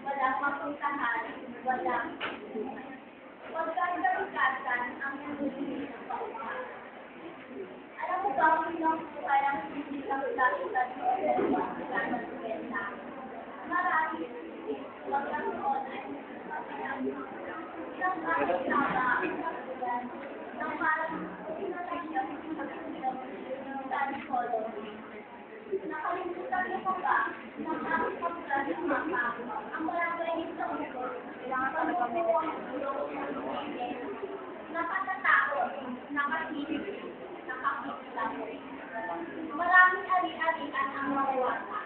Walang mapuntahan, walang pagkakalikasan ang nangyayon ng paupa. Alam mo ba kung ilang buhay ang hindi lang lakitan o ang kailangan ng benta? Marami, magkakaroon ay ilang bakit na ba ang kakulan ng parang pinalagyan sa psychology. Nakalimutan niyo pa ba ng aking pagkakas ng mapa ang barangay sa ulo, panukuha ang ulo ng pagkakas, nakatatakot, nakahihip, nakakikilap. Maraming ari-arian ang mawawala,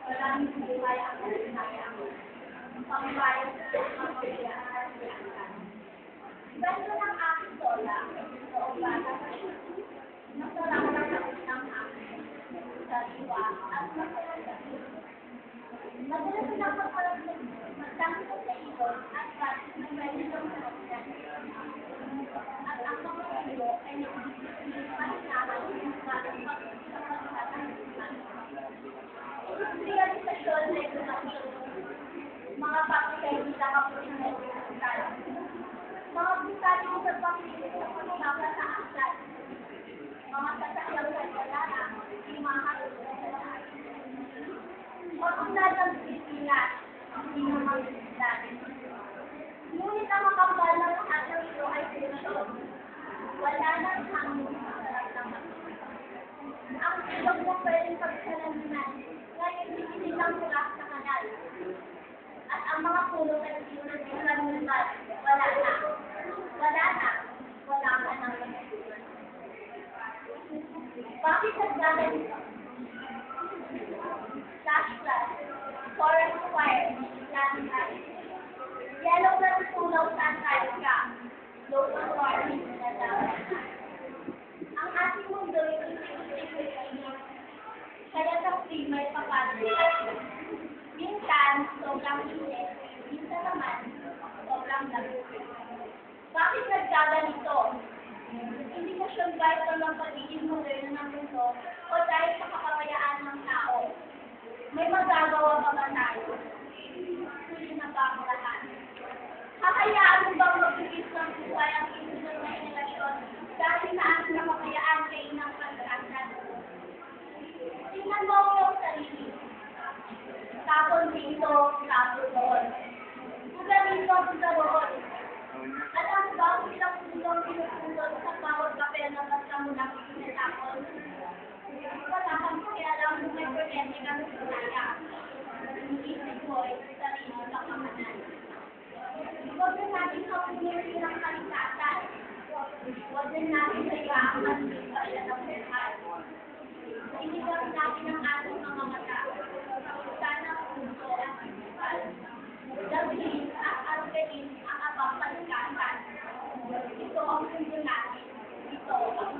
maraming buhay ang kalinayang, pangbayad sa mga pagkakasiyakan. Ganito ng aking lola, noong bata pa siya, masarap na ng aking sariwa at masarap. Madalas na kapag magtangko sa ibon at bakit na pwede ng sarapyan. At ang mga ilo ay nagbibigay naman ng parang pagkakasiyakan. Realisasyon na edukasyon. Mga pakikay nila kapunin na edukasyon. Mga bisali mo sa pakikay sa pagkaka sa asal. Mga sasakyang kalala, imahan sa lahat. Maunad ang Pilipinas, hindi naman Pilipinas. Ngunit ang makapal ng lahat ng ito ay sitwasyon. Wala nang hangin sa harap ng masjid. Ang ilog mo pwedeng pagsalandinan, ngayon sinisilang mula sa kanal. At ang mga puno ay sinisilang nilmad, wala na. Wala na. Wala ka nang masjid. Bakit nagdala nito? Flashlight, forest fire, land ice. Yellow na tunaw sa Antarctica, local warming na dapat. Ang ating mundo ay isip-isip-isip. Kaya sa klima ay papatid. Minsan, sobrang init. Minsan naman, sobrang lamig. Bakit nagkaganito? Indikasyon ba ito ng pagiging moderno ng mundo o dahil sa kapayaan ng tao? May magagawa pa ba tayo? Huli na ba ang lahat? Kakayaan mo bang magbigis ng buhay ang isunod na henerasyon dahil sa ating kapayaan kay inang pagkakasan? Tingnan mo ang iyong sarili. Tapon dito, tapon doon. Buga dito, buga doon. Alam mo ba kung ilang pulong pinupulot sa bawat papel na basta mo na pinatapon? Wala kang pakialam kung may kuryente ka sa sunaya. Iisip mo ay sarili sa kamanan. Huwag na natin kapunin silang kalikasan. Huwag na natin hayaan ang siya ng buhay. Iniwan natin ang ating mga mata. Sana puso at sipal. Dabihin at alperin ang abang kalikasan. Ito ang mundo natin. Ito ang